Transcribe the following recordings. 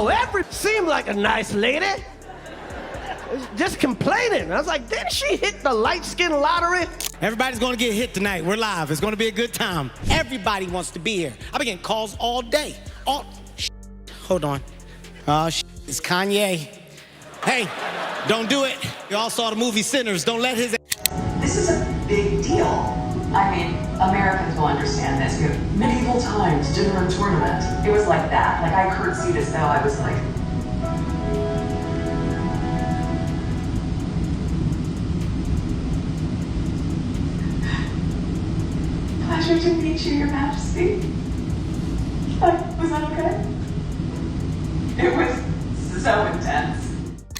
know, seemed like a nice lady. Just complaining. I was like, didn't she hit the light skin lottery? Everybody's gonna get hit tonight. We're live. It's gonna be a good time. Everybody wants to be here. I've been getting calls all day. Hold on. It's Kanye. Hey, don't do it. You all saw the movie Sinners. Don't let his... This is a big deal. I mean, Americans will understand this. You have medieval times, dinner and tournament. It was like that. Like, I curtsied as though I was like... Pleasure to meet you, Your Majesty. Was that okay? It was so intense.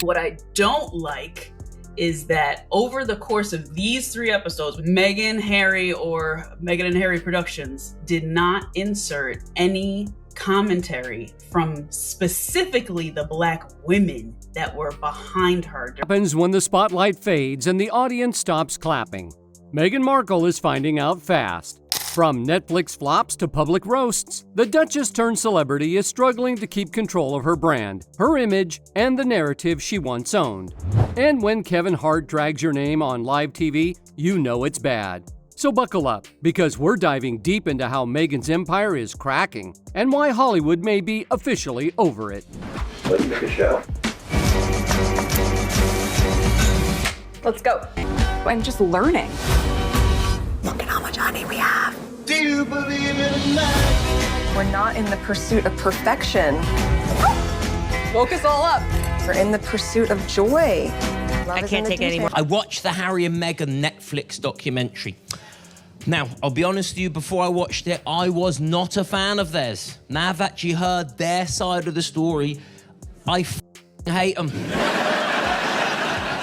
What I don't like is that over the course of these 3 episodes, Meghan, Harry, or Meghan and Harry Productions did not insert any commentary from specifically the Black women that were behind her. What happens when the spotlight fades and the audience stops clapping? Meghan Markle is finding out fast. From Netflix flops to public roasts, the Duchess-turned-celebrity is struggling to keep control of her brand, her image, and the narrative she once owned. And when Kevin Hart drags your name on live TV, you know it's bad. So buckle up, because we're diving deep into how Meghan's empire is cracking, and why Hollywood may be officially over it. Let's make a show. Let's go. I'm just learning. Look at how much honey we have. Do you believe in love? We're not in the pursuit of perfection. Woke us all up. We're in the pursuit of joy. I can't take it anymore. I watched the Harry and Meghan Netflix documentary. Now, I'll be honest with you, before I watched it, I was not a fan of theirs. Now I've actually heard their side of the story, I hate them.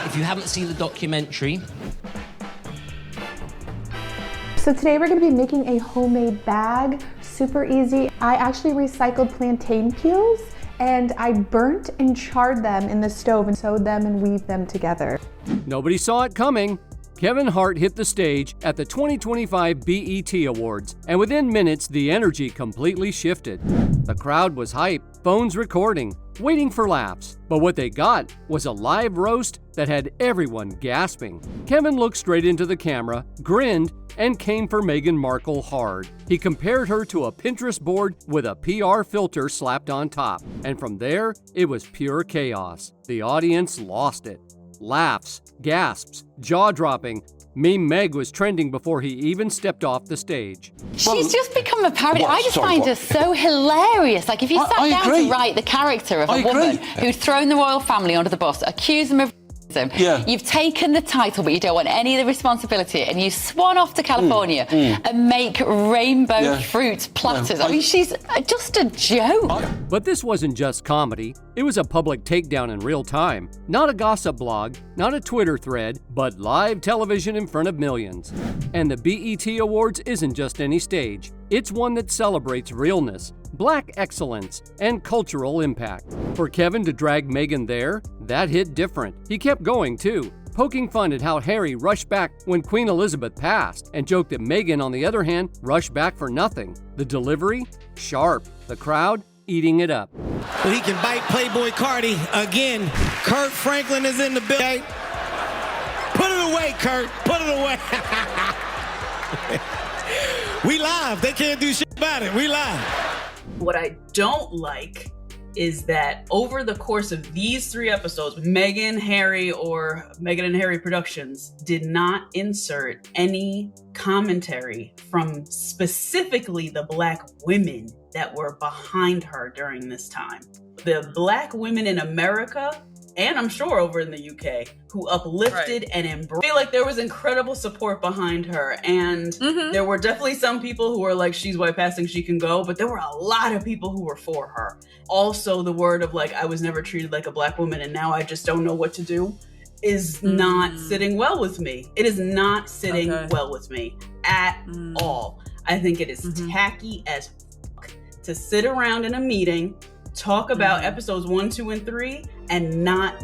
If you haven't seen the documentary... So today we're going to be making a homemade bag, super easy. I actually recycled plantain peels and I burnt and charred them in the stove and sewed them and weaved them together. Nobody saw it coming. Kevin Hart hit the stage at the 2025 BET Awards, and within minutes the energy completely shifted. The crowd was hype, phones recording, waiting for laughs. But what they got was a live roast that had everyone gasping. Kevin looked straight into the camera, grinned, and came for Meghan Markle hard. He compared her to a Pinterest board with a PR filter slapped on top. And from there, it was pure chaos. The audience lost it. Laughs, gasps, jaw-dropping. Meme Meg was trending before he even stepped off the stage. She's just become a parody. I just find her so hilarious. Like, if you sat down to write the character of a woman who'd thrown the royal family under the bus, accused them of racism, you've taken the title, but you don't want any of the responsibility, and you swan off to California and make rainbow fruit platters. I mean, she's just a joke. But this wasn't just comedy. It was a public takedown in real time. Not a gossip blog, not a Twitter thread, but live television in front of millions. And the BET Awards isn't just any stage. It's one that celebrates realness, Black excellence, and cultural impact. For Kevin to drag Meghan there, that hit different. He kept going too, poking fun at how Harry rushed back when Queen Elizabeth passed, and joked that Meghan, on the other hand, rushed back for nothing. The delivery? Sharp. The crowd? Eating it up. Well, he can bite Playboy Cardi again. Kurt Franklin is in the building. Put it away, Kurt. Put it away. We live. They can't do shit about it. We live. What I don't like is that over the course of these 3 episodes, Meghan, Harry, or Meghan and Harry Productions did not insert any commentary from specifically the Black women that were behind her during this time. The Black women in America, and I'm sure over in the UK, who uplifted and embraced. I feel like there was incredible support behind her, and there were definitely some people who were like, she's white passing, she can go, but there were a lot of people who were for her. Also, the word of like, I was never treated like a Black woman and now I just don't know what to do, is not sitting well with me. It is not sitting well with me at all. I think it is tacky as fuck to sit around in a meeting, talk about episodes 1, 2, and 3, and not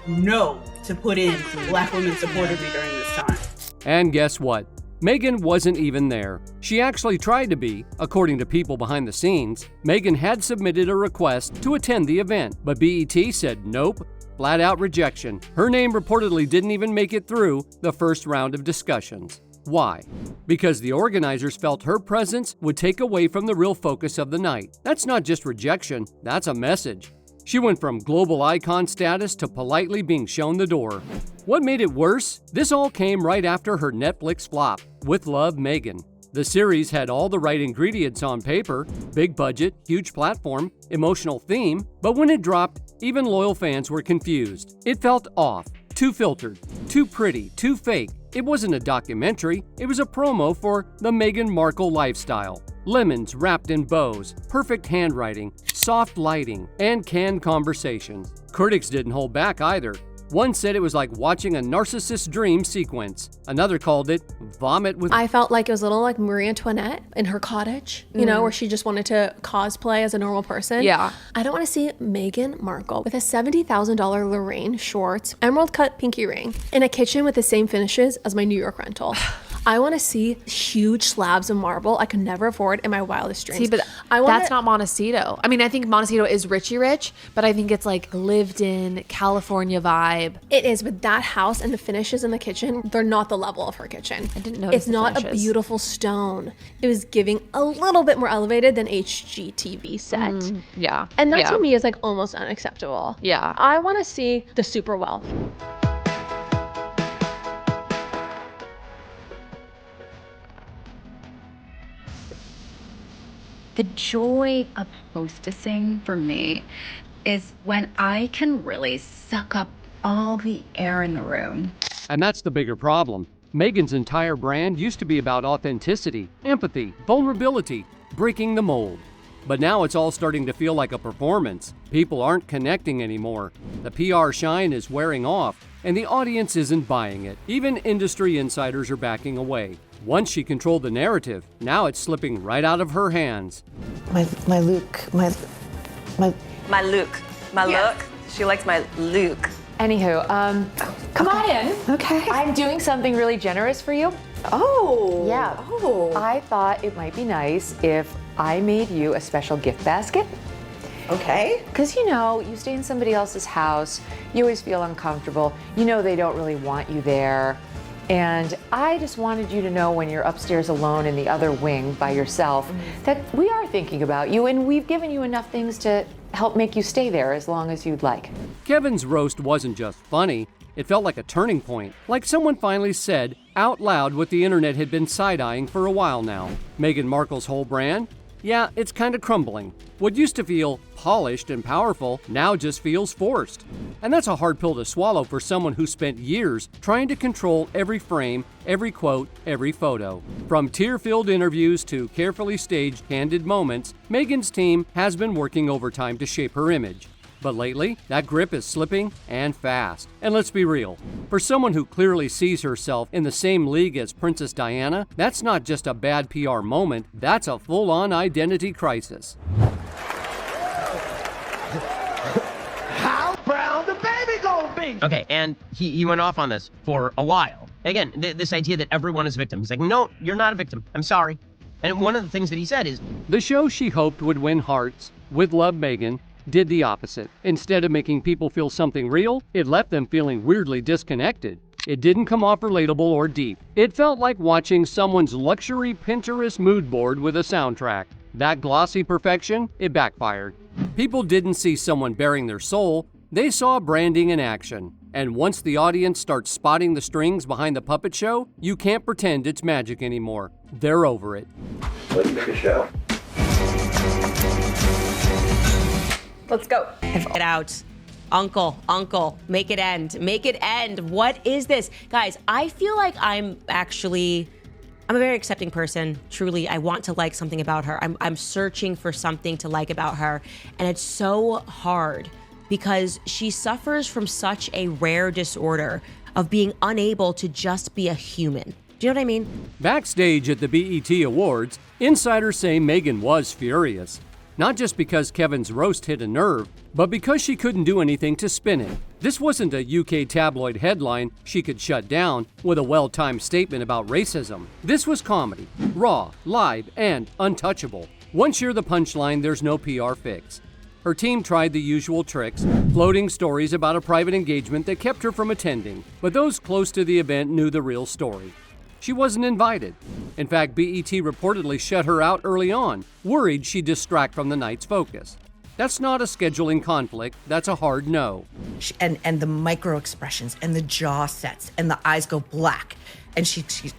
know to put in Black women supported me during this time. And guess what? Meghan wasn't even there. She actually tried to be, according to people behind the scenes. Meghan had submitted a request to attend the event, but BET said nope, flat out rejection. Her name reportedly didn't even make it through the first round of discussions. Why? Because the organizers felt her presence would take away from the real focus of the night. That's not just rejection, that's a message. She went from global icon status to politely being shown the door. What made it worse? This all came right after her Netflix flop, With Love, Meghan. The series had all the right ingredients on paper: big budget, huge platform, emotional theme, but when it dropped, even loyal fans were confused. It felt off, too filtered, too pretty, too fake. It wasn't a documentary, it was a promo for the Meghan Markle lifestyle. Lemons wrapped in bows, perfect handwriting, soft lighting, and canned conversations. Critics didn't hold back either. One said it was like watching a narcissist's dream sequence. Another called it vomit with... I felt like it was a little like Marie Antoinette in her cottage, you know, where she just wanted to cosplay as a normal person. Yeah. I don't want to see Meghan Markle with a $70,000 Lorraine shorts, emerald cut pinky ring, in a kitchen with the same finishes as my New York rental. I want to see huge slabs of marble I could never afford in my wildest dreams. See, but that's not Montecito. I mean, I think Montecito is richy rich, but I think it's like lived in California vibe. It is, but that house and the finishes in the kitchen, they're not the level of her kitchen. I didn't notice It's not a beautiful stone. It was giving a little bit more elevated than HGTV set. Yeah. And that to me is like almost unacceptable. Yeah. I want to see the super wealth. The joy of hostessing for me is when I can really suck up all the air in the room. And that's the bigger problem. Meghan's entire brand used to be about authenticity, empathy, vulnerability, breaking the mold. But now it's all starting to feel like a performance. People aren't connecting anymore. The PR shine is wearing off, and the audience isn't buying it. Even industry insiders are backing away. Once she controlled the narrative, now it's slipping right out of her hands. My look. She likes my look. Anywho, come on in. Okay. I'm doing something really generous for you. Oh. Yeah. Oh. I thought it might be nice if I made you a special gift basket. Okay. Because, you know, you stay in somebody else's house, you always feel uncomfortable. You know they don't really want you there. And I just wanted you to know when you're upstairs alone in the other wing by yourself that we are thinking about you and we've given you enough things to help make you stay there as long as you'd like. Kevin's roast wasn't just funny, it felt like a turning point, like someone finally said out loud what the internet had been side-eyeing for a while now. Meghan Markle's whole brand? Yeah, it's kind of crumbling. What used to feel polished and powerful now just feels forced. And that's a hard pill to swallow for someone who spent years trying to control every frame, every quote, every photo. From tear-filled interviews to carefully staged candid moments, Meghan's team has been working overtime to shape her image. But lately, that grip is slipping and fast. And let's be real, for someone who clearly sees herself in the same league as Princess Diana, that's not just a bad PR moment, that's a full-on identity crisis. How brown the baby gonna be? Okay, and he went off on this for a while. Again, this idea that everyone is a victim. He's like, no, you're not a victim. I'm sorry. And one of the things that he said is... The show she hoped would win hearts, With Love, Meghan, did the opposite. Instead of making people feel something real, it left them feeling weirdly disconnected. It didn't come off relatable or deep. It felt like watching someone's luxury Pinterest mood board with a soundtrack. That glossy perfection, it backfired. People didn't see someone bearing their soul, they saw branding in action. And once the audience starts spotting the strings behind the puppet show, you can't pretend it's magic anymore. They're over it. Let's make a show. Let's go. Get out. Uncle, make it end. Make it end. What is this? Guys, I feel like I'm a very accepting person. Truly, I want to like something about her. I'm searching for something to like about her. And it's so hard because she suffers from such a rare disorder of being unable to just be a human. Do you know what I mean? Backstage at the BET Awards, insiders say Meghan was furious. Not just because Kevin's roast hit a nerve, but because she couldn't do anything to spin it. This wasn't a UK tabloid headline she could shut down with a well-timed statement about racism. This was comedy, raw, live, and untouchable. Once you're the punchline, there's no PR fix. Her team tried the usual tricks, floating stories about a private engagement that kept her from attending, but those close to the event knew the real story. She wasn't invited. In fact, BET reportedly shut her out early on, worried she'd distract from the night's focus. That's not a scheduling conflict, that's a hard no. And the micro expressions and the jaw sets and the eyes go black and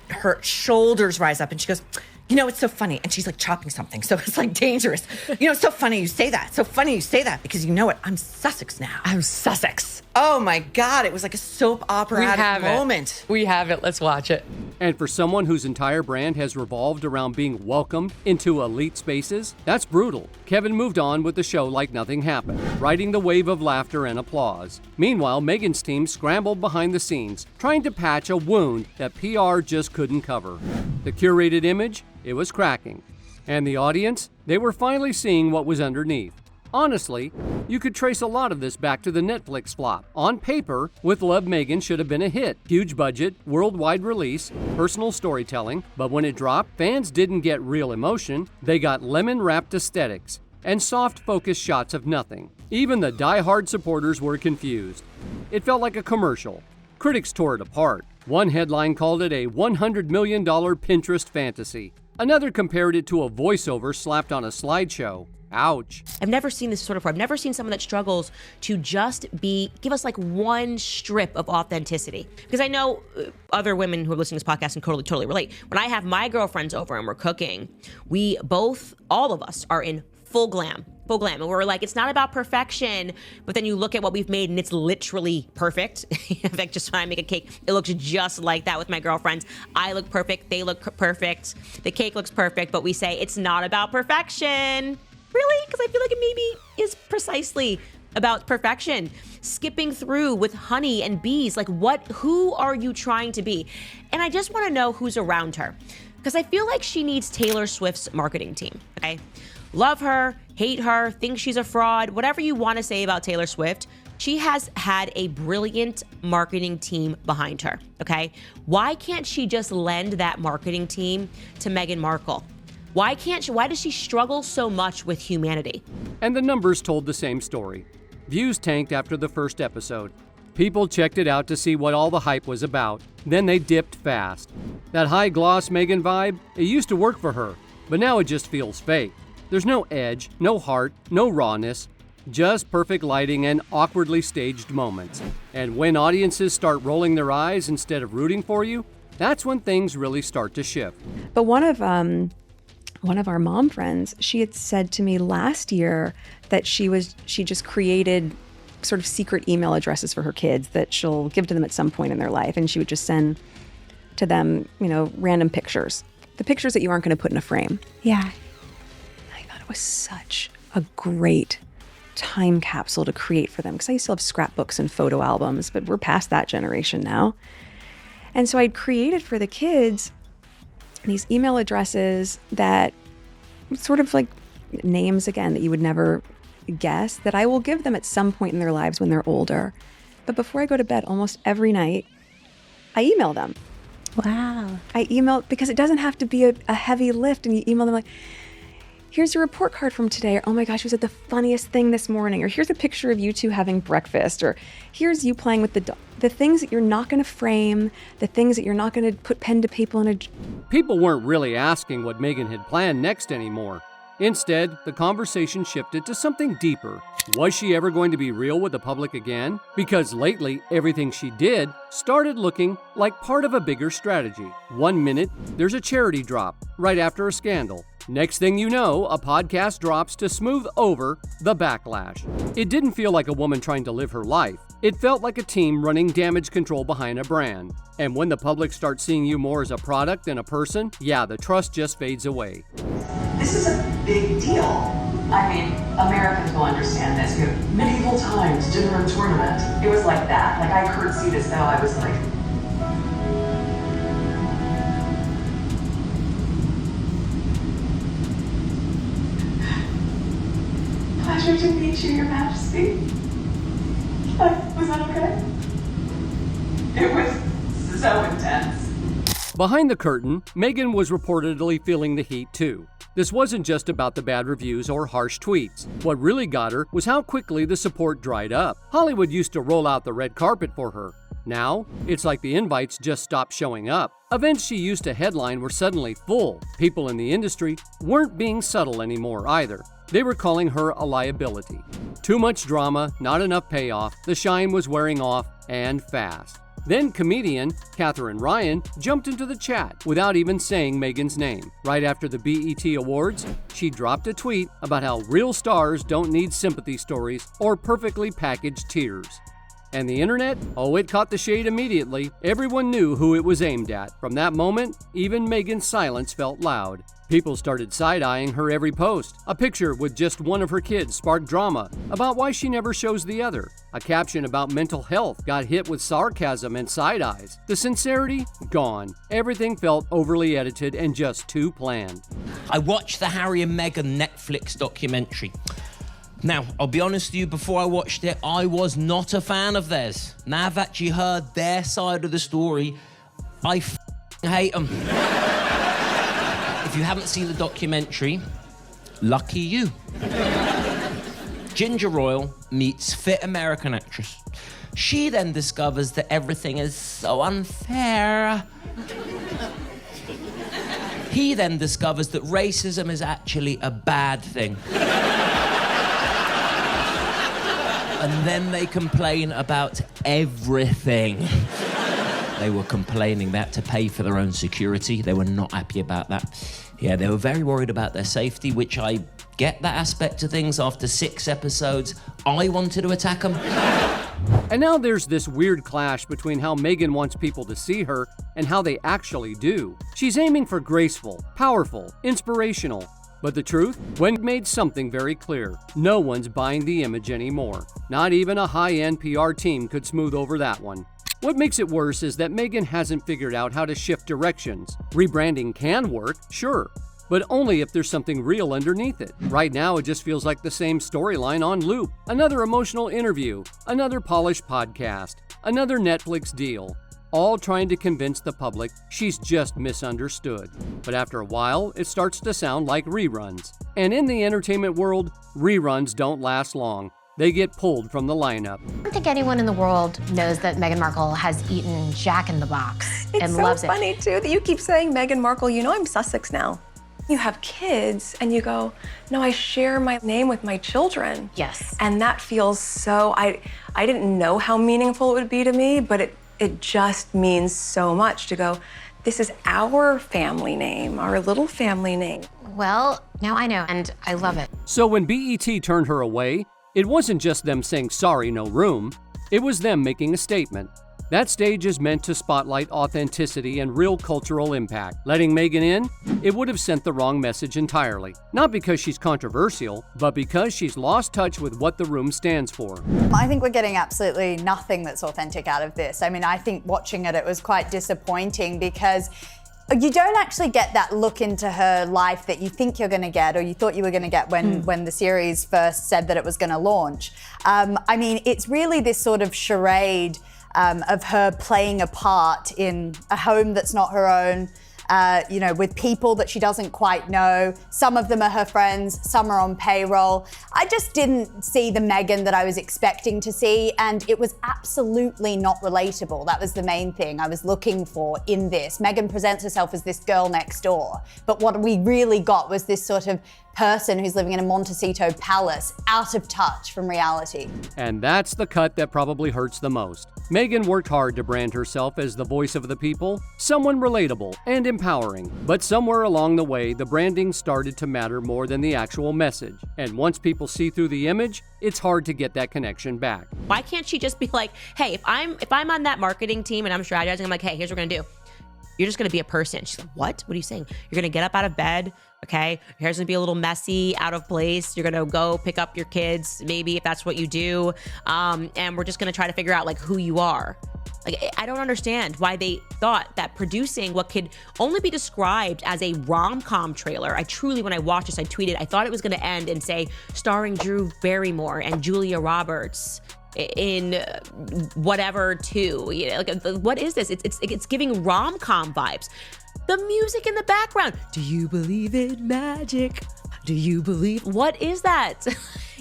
her shoulders rise up and she goes, you know, it's so funny. And she's like chopping something. So it's like dangerous. You know, it's so funny you say that. So funny you say that because you know what? I'm Sussex now. I'm Sussex. Oh my God. It was like a soap opera moment. We have it. Let's watch it. And for someone whose entire brand has revolved around being welcomed into elite spaces, that's brutal. Kevin moved on with the show like nothing happened, riding the wave of laughter and applause. Meanwhile, Meghan's team scrambled behind the scenes, trying to patch a wound that PR just couldn't cover. The curated image? It was cracking. And the audience? They were finally seeing what was underneath. Honestly, you could trace a lot of this back to the Netflix flop. On paper, With Love Meghan should have been a hit. Huge budget, worldwide release, personal storytelling, but when it dropped, fans didn't get real emotion, they got lemon-wrapped aesthetics and soft-focused shots of nothing. Even the die-hard supporters were confused. It felt like a commercial. Critics tore it apart. One headline called it a $100 million Pinterest fantasy. Another compared it to a voiceover slapped on a slideshow. Ouch. I've never seen this sort of before. I've never seen someone that struggles to just give us like one strip of authenticity. Because I know other women who are listening to this podcast can totally relate. When I have my girlfriends over and we're cooking, all of us are in full glam. And we're like, it's not about perfection, but then you look at what we've made and it's literally perfect. In fact, just when I make a cake, it looks just like that with my girlfriends. I look perfect, they look perfect, the cake looks perfect, but we say it's not about perfection. Really? Because I feel like it maybe is precisely about perfection. Skipping through with honey and bees, like who are you trying to be? And I just want to know who's around her. Because I feel like she needs Taylor Swift's marketing team, okay? Love her, hate her, think she's a fraud, whatever you want to say about Taylor Swift, she has had a brilliant marketing team behind her, okay? Why can't she just lend that marketing team to Meghan Markle? Why does she struggle so much with humanity? And the numbers told the same story. Views tanked after the first episode. People checked it out to see what all the hype was about. Then they dipped fast. That high-gloss Meghan vibe, it used to work for her, but now it just feels fake. There's no edge, no heart, no rawness, just perfect lighting and awkwardly staged moments. And when audiences start rolling their eyes instead of rooting for you, that's when things really start to shift. But one of our mom friends, she had said to me last year that she just created sort of secret email addresses for her kids that she'll give to them at some point in their life, and she would just send to them, random pictures. The pictures that you aren't going to put in a frame. Yeah. I thought it was such a great time capsule to create for them, because I still have scrapbooks and photo albums, but we're past that generation now. And so I'd created for the kids these email addresses that sort of like names, again, that you would never guess, that I will give them at some point in their lives when they're older. But before I go to bed almost every night, I email them. Wow. I email, because it doesn't have to be a heavy lift, and you email them like, here's your report card from today, or oh my gosh, you said the funniest thing this morning, or here's a picture of you two having breakfast, or here's you playing with the dog. The things that you're not going to frame, the things that you're not going to put pen to paper in a... People weren't really asking what Meghan had planned next anymore. Instead, the conversation shifted to something deeper. Was she ever going to be real with the public again? Because lately, everything she did started looking like part of a bigger strategy. 1 minute, there's a charity drop right after a scandal. Next thing you know, a podcast drops to smooth over the backlash. It didn't feel like a woman trying to live her life. It felt like a team running damage control behind a brand. And when the public starts seeing you more as a product than a person, yeah, the trust just fades away. This is a big deal. I mean, Americans will understand this. Medieval times, dinner and tournament. It was like that. Like I curtsied as though I was like... Pleasure to meet you, Your Majesty. Was that okay? Behind the curtain, Meghan was reportedly feeling the heat too. This wasn't just about the bad reviews or harsh tweets. What really got her was how quickly the support dried up. Hollywood used to roll out the red carpet for her. Now, it's like the invites just stopped showing up. Events she used to headline were suddenly full. People in the industry weren't being subtle anymore either. They were calling her a liability. Too much drama, not enough payoff, the shine was wearing off, and fast. Then comedian Katherine Ryan jumped into the chat without even saying Meghan's name. Right after the BET Awards, she dropped a tweet about how real stars don't need sympathy stories or perfectly packaged tears. And the internet? Oh, it caught the shade immediately. Everyone knew who it was aimed at. From that moment, even Meghan's silence felt loud. People started side-eyeing her every post. A picture with just one of her kids sparked drama about why she never shows the other. A caption about mental health got hit with sarcasm and side-eyes. The sincerity? Gone. Everything felt overly edited and just too planned. I watched the Harry and Meghan Netflix documentary. Now, I'll be honest with you, before I watched it, I was not a fan of theirs. Now I've actually heard their side of the story, I hate them. If you haven't seen the documentary, lucky you. Ginger Royal meets fit American actress. She then discovers that everything is so unfair. He then discovers that racism is actually a bad thing. And then they complain about everything. They were complaining they had to pay for their own security. They were not happy about that. Yeah, they were very worried about their safety, which I get that aspect of things. After 6 episodes, I wanted to attack them. And now there's this weird clash between how Meghan wants people to see her and how they actually do. She's aiming for graceful, powerful, inspirational. But the truth? Wendy made something very clear. No one's buying the image anymore. Not even a high-end PR team could smooth over that one. What makes it worse is that Meghan hasn't figured out how to shift directions. Rebranding can work, sure, but only if there's something real underneath it. Right now, it just feels like the same storyline on loop. Another emotional interview, another polished podcast, another Netflix deal. All trying to convince the public she's just misunderstood. But after a while, it starts to sound like reruns. And in the entertainment world, reruns don't last long. They get pulled from the lineup. I don't think anyone in the world knows that Meghan Markle has eaten Jack in the Box and loves it. It's so funny, too, that you keep saying Meghan Markle. You know I'm Sussex now. You have kids, and you go, no, I share my name with my children. Yes. And that feels so, I didn't know how meaningful it would be to me, but it just means so much to go, this is our family name, our little family name. Well, now I know, and I love it. So when BET turned her away, it wasn't just them saying sorry, no room. It was them making a statement. That stage is meant to spotlight authenticity and real cultural impact. Letting Meghan in, it would have sent the wrong message entirely. Not because she's controversial, but because she's lost touch with what the room stands for. I think we're getting absolutely nothing that's authentic out of this. I mean, I think watching it was quite disappointing because you don't actually get that look into her life that you think you're going to get or you thought you were going to get when the series first said that it was going to launch. I mean, it's really this sort of charade of her playing a part in a home that's not her own, with people that she doesn't quite know. Some of them are her friends, some are on payroll. I just didn't see the Meghan that I was expecting to see, and it was absolutely not relatable. That was the main thing I was looking for in this. Meghan presents herself as this girl next door, but what we really got was this sort of person who's living in a Montecito palace, out of touch from reality. And that's the cut that probably hurts the most. Meghan worked hard to brand herself as the voice of the people, someone relatable and empowering. But somewhere along the way, the branding started to matter more than the actual message. And once people see through the image, it's hard to get that connection back. Why can't she just be like, hey, if I'm on that marketing team and I'm strategizing, I'm like, hey, here's what we're gonna do. You're just gonna be a person. She's like, what? What are you saying? You're gonna get up out of bed, okay? Your hair's gonna be a little messy, out of place. You're gonna go pick up your kids, maybe if that's what you do. And we're just gonna try to figure out like who you are. Like, I don't understand why they thought that producing what could only be described as a rom-com trailer. I truly, when I watched this, I tweeted, I thought it was gonna end and say, starring Drew Barrymore and Julia Roberts. in whatever too. You know, like, what is this? It's giving rom-com vibes. The music in the background. Do you believe in magic? Do you believe? What is that?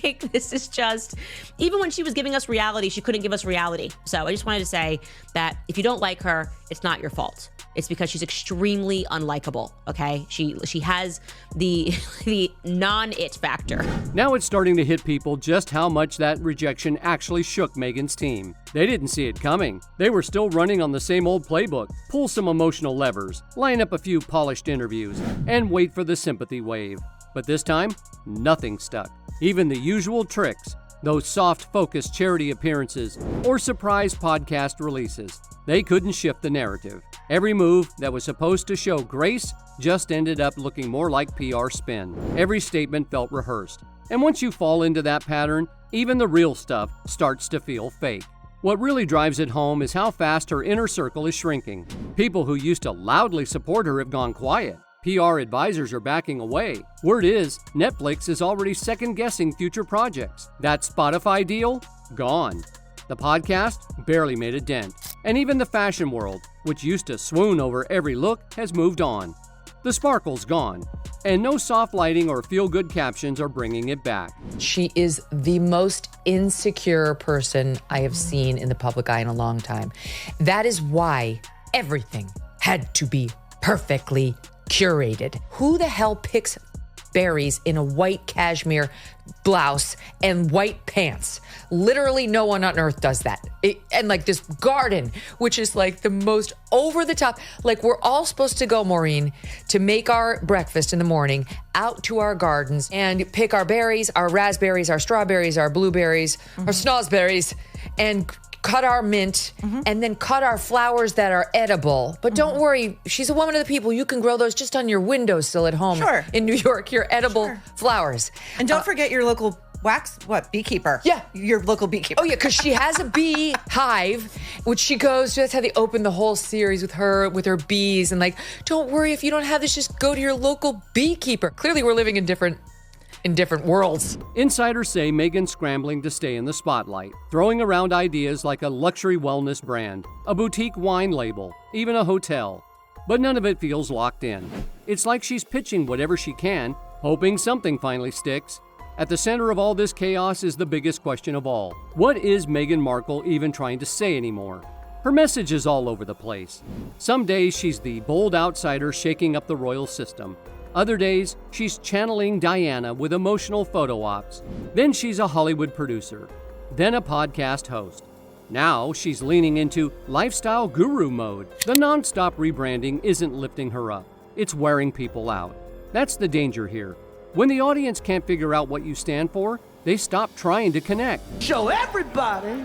Like, this is just, even when she was giving us reality, she couldn't give us reality. So I just wanted to say that if you don't like her, it's not your fault. It's because she's extremely unlikable, okay? She has the non-it factor. Now it's starting to hit people just how much that rejection actually shook Meghan's team. They didn't see it coming. They were still running on the same old playbook. Pull some emotional levers, line up a few polished interviews, and wait for the sympathy wave. But this time, nothing stuck. Even the usual tricks, those soft-focused charity appearances or surprise podcast releases, they couldn't shift the narrative. Every move that was supposed to show grace just ended up looking more like PR spin. Every statement felt rehearsed. And once you fall into that pattern, even the real stuff starts to feel fake. What really drives it home is how fast her inner circle is shrinking. People who used to loudly support her have gone quiet. PR advisors are backing away. Word is, Netflix is already second-guessing future projects. That Spotify deal? Gone. The podcast barely made a dent. And even the fashion world, which used to swoon over every look, has moved on. The sparkle's gone. And no soft lighting or feel-good captions are bringing it back. She is the most insecure person I have seen in the public eye in a long time. That is why everything had to be perfectly curated. Who the hell picks berries in a white cashmere blouse and white pants? Literally no one on earth does that. And like this garden, which is like the most over the top. Like, we're all supposed to go, Maureen, to make our breakfast in the morning out to our gardens and pick our berries, our raspberries, our strawberries, our blueberries, our snozberries, and cut our mint, and then cut our flowers that are edible. But don't worry, she's a woman of the people. You can grow those just on your windowsill at home in New York, your edible flowers. And don't forget your local beekeeper. Yeah. Your local beekeeper. Oh, yeah, because she has a bee hive, which she goes to. That's how they open the whole series with her bees. And like, don't worry, if you don't have this, just go to your local beekeeper. Clearly, we're living in different worlds. Insiders say Meghan's scrambling to stay in the spotlight, throwing around ideas like a luxury wellness brand, a boutique wine label, even a hotel. But none of it feels locked in. It's like she's pitching whatever she can, hoping something finally sticks. At the center of all this chaos is the biggest question of all. What is Meghan Markle even trying to say anymore? Her message is all over the place. Some days she's the bold outsider shaking up the royal system. Other days, she's channeling Diana with emotional photo ops. Then she's a Hollywood producer. Then a podcast host. Now she's leaning into lifestyle guru mode. The nonstop rebranding isn't lifting her up. It's wearing people out. That's the danger here. When the audience can't figure out what you stand for, they stop trying to connect. Show everybody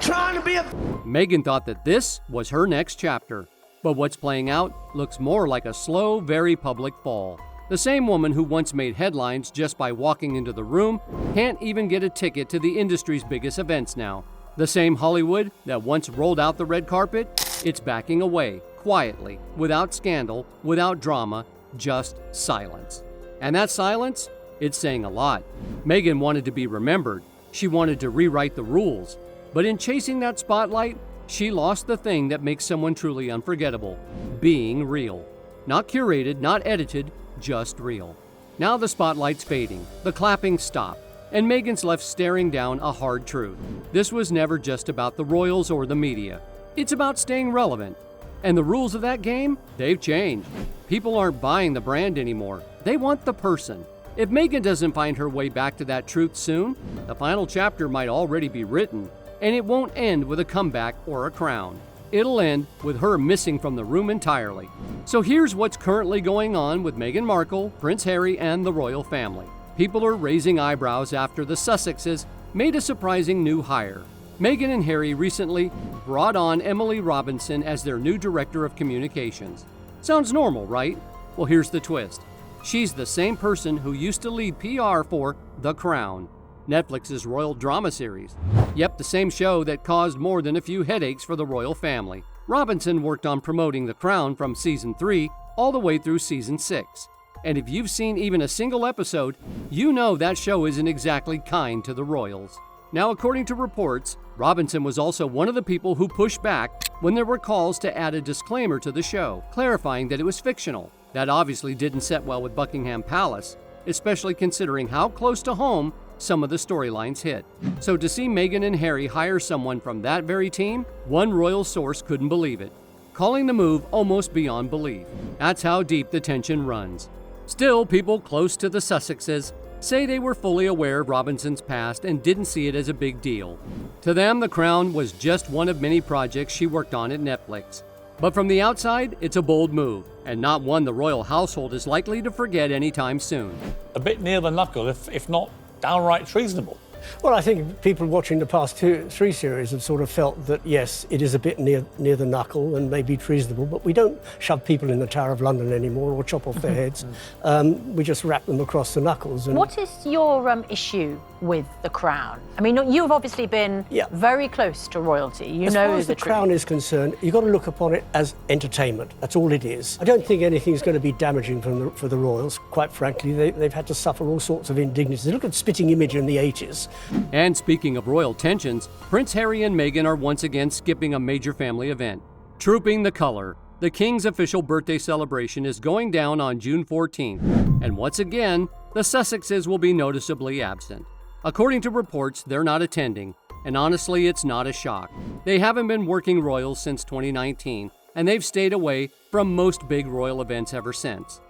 trying to be a... Meghan thought that this was her next chapter. But what's playing out looks more like a slow, very public fall. The same woman who once made headlines just by walking into the room can't even get a ticket to the industry's biggest events now. The same Hollywood that once rolled out the red carpet, it's backing away, quietly, without scandal, without drama, just silence. And that silence, it's saying a lot. Meghan wanted to be remembered. She wanted to rewrite the rules. But in chasing that spotlight, she lost the thing that makes someone truly unforgettable, being real. Not curated, not edited, just real. Now the spotlight's fading, the clapping stopped, and Meghan's left staring down a hard truth. This was never just about the royals or the media. It's about staying relevant. And the rules of that game, they've changed. People aren't buying the brand anymore. They want the person. If Meghan doesn't find her way back to that truth soon, the final chapter might already be written. And it won't end with a comeback or a crown. It'll end with her missing from the room entirely. So here's what's currently going on with Meghan Markle, Prince Harry, and the royal family. People are raising eyebrows after the Sussexes made a surprising new hire. Meghan and Harry recently brought on Emily Robinson as their new director of communications. Sounds normal, right? Well, here's the twist. She's the same person who used to lead PR for The Crown, Netflix's royal drama series. Yep, the same show that caused more than a few headaches for the royal family. Robinson worked on promoting The Crown from season 3 all the way through season 6. And if you've seen even a single episode, you know that show isn't exactly kind to the royals. Now, according to reports, Robinson was also one of the people who pushed back when there were calls to add a disclaimer to the show, clarifying that it was fictional. That obviously didn't set well with Buckingham Palace, especially considering how close to home some of the storylines hit. So to see Meghan and Harry hire someone from that very team, one royal source couldn't believe it, calling the move almost beyond belief. That's how deep the tension runs. Still, people close to the Sussexes say they were fully aware of Robinson's past and didn't see it as a big deal. To them, The Crown was just one of many projects she worked on at Netflix. But from the outside, it's a bold move, and not one the royal household is likely to forget anytime soon. A bit near the knuckle, if not downright treasonable. Well, I think people watching the past 2-3 series have sort of felt that, yes, it is a bit near the knuckle and maybe treasonable, but we don't shove people in the Tower of London anymore or chop off their heads. We just wrap them across the knuckles. And what is your issue with the Crown? I mean, you've obviously been very close to royalty. You as know far as the Crown is concerned, you've got to look upon it as entertainment. That's all it is. I don't think anything's going to be damaging for the royals. Quite frankly, they've had to suffer all sorts of indignities. Look at Spitting Image in the 80s. And speaking of royal tensions, Prince Harry and Meghan are once again skipping a major family event. Trooping the color, the King's official birthday celebration is going down on June 14th. And once again, the Sussexes will be noticeably absent. According to reports, they're not attending, and honestly, it's not a shock. They haven't been working royals since 2019, and they've stayed away from most big royal events ever since.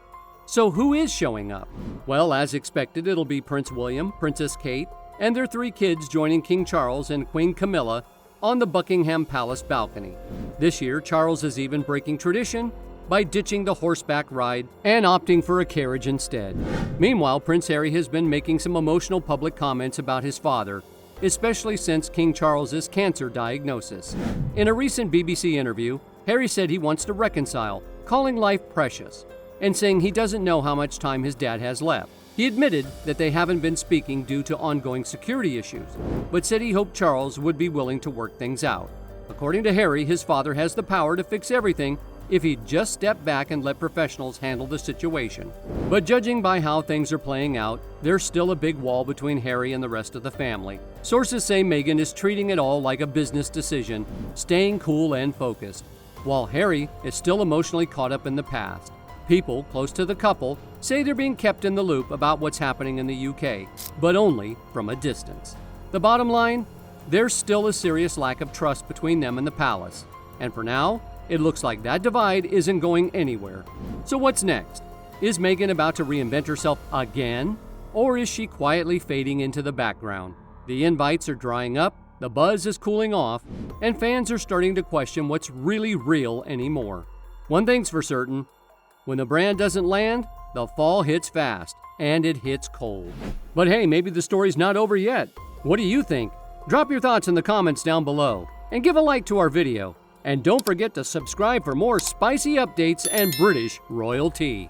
So who is showing up? Well, as expected, it'll be Prince William, Princess Kate, and their 3 kids joining King Charles and Queen Camilla on the Buckingham Palace balcony. This year, Charles is even breaking tradition by ditching the horseback ride and opting for a carriage instead. Meanwhile, Prince Harry has been making some emotional public comments about his father, especially since King Charles's cancer diagnosis. In a recent BBC interview, Harry said he wants to reconcile, calling life precious, and saying he doesn't know how much time his dad has left. He admitted that they haven't been speaking due to ongoing security issues, but said he hoped Charles would be willing to work things out. According to Harry, his father has the power to fix everything if he'd just step back and let professionals handle the situation. But judging by how things are playing out, there's still a big wall between Harry and the rest of the family. Sources say Meghan is treating it all like a business decision, staying cool and focused, while Harry is still emotionally caught up in the past. People close to the couple say they're being kept in the loop about what's happening in the UK, but only from a distance. The bottom line, there's still a serious lack of trust between them and the palace, and for now, it looks like that divide isn't going anywhere. So what's next? Is Meghan about to reinvent herself again? Or is she quietly fading into the background? The invites are drying up, the buzz is cooling off, and fans are starting to question what's really real anymore. One thing's for certain, when the brand doesn't land, the fall hits fast, and it hits cold. But hey, maybe the story's not over yet. What do you think? Drop your thoughts in the comments down below, and give a like to our video. And don't forget to subscribe for more spicy updates and British royalty.